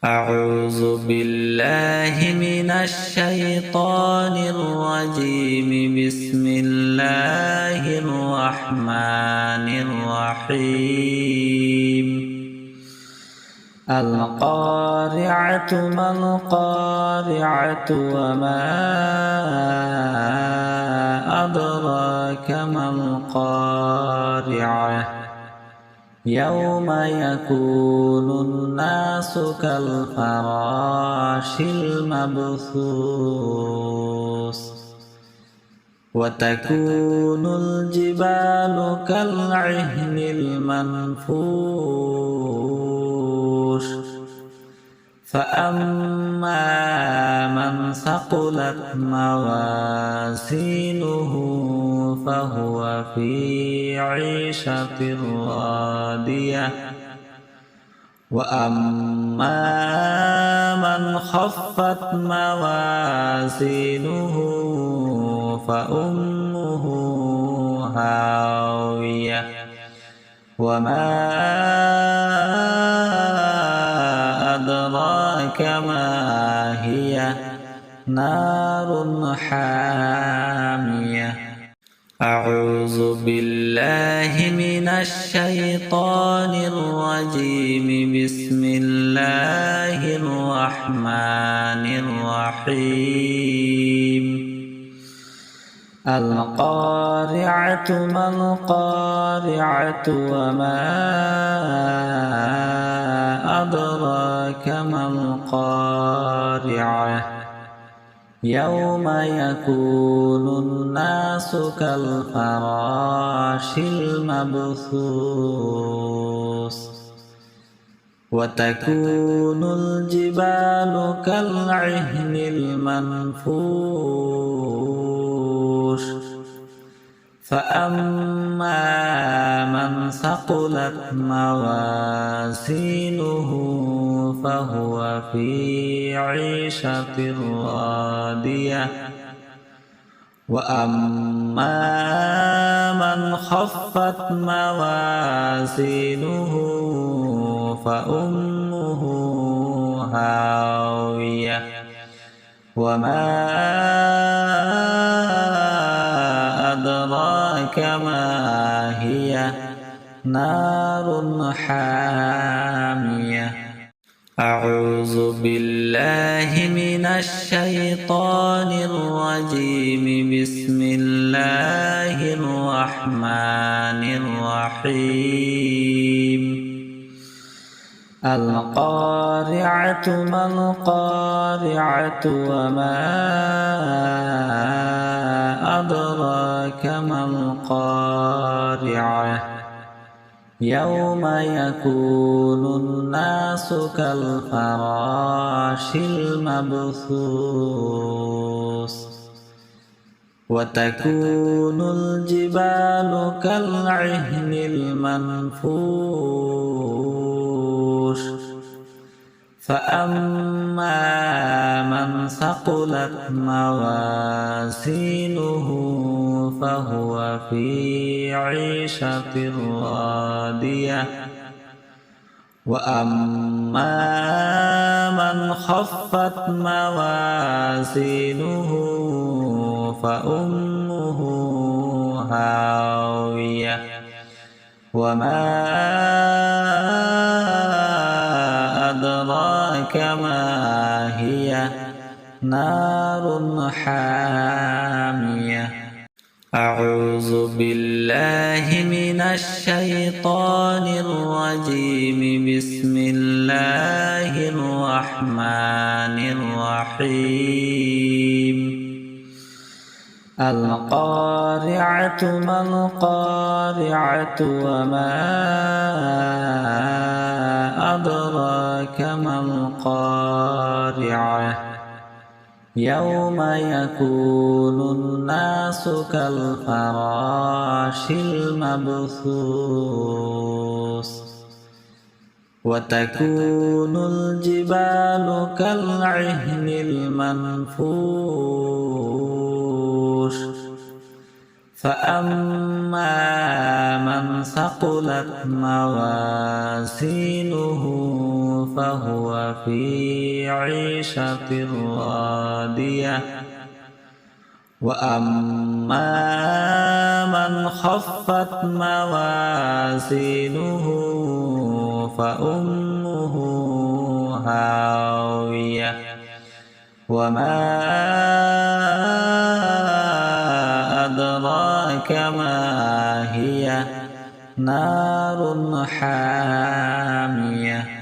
أعوذ بالله من الشيطان الرجيم. بسم الله الرحمن الرحيم. القارعة ما القارعة وما أدراك ما القارعة يوم يكون الناس كالفراش المبثوث وتكون الجبال كالعهن المنفوش فأما من ثقلت موازينه فهو في عيشة راضية وأما من خفت موازينه فأمه هاوية وما أدراك ما هي نار حامية. أعوذ بالله من الشيطان الرجيم. بسم الله الرحمن الرحيم. القارعة ما القارعة وما أدراك ما القارعة يوم يكون الناس كالفراش المبثوث وتكون الجبال كالعهن المنفوش فأما من ثقلت موازينه فهو في عيشة راضية وأما من خفت موازينه فأمه هاوية وما أدراك ما هي نار حامية. أعوذ بالله من الشيطان الرجيم. بسم الله الرحمن الرحيم. القارعة ما القارعة وما أدراك ما القارعة يوم يكون الناس كالفراش المبثوث وتكون الجبال كالعهن المنفوش فأما من ثقلت موازينه فهو في عيشة راضية وأما من خفت موازينه فأمه هاوية وما أدراك ما هي نار حامية. أعوذ بالله من الشيطان الرجيم. بسم الله الرحمن الرحيم. القارعة ما القارعة وما أدراك ما القارعة يوم يكون الناس كالفراش المبثوث وتكون الجبال كالعهن المنفوش فأما من ثقلت موازينه فهو في عيشة راضية وأما من خفت موازينه فأمه هاوية وما أدراك ما هي نار حامية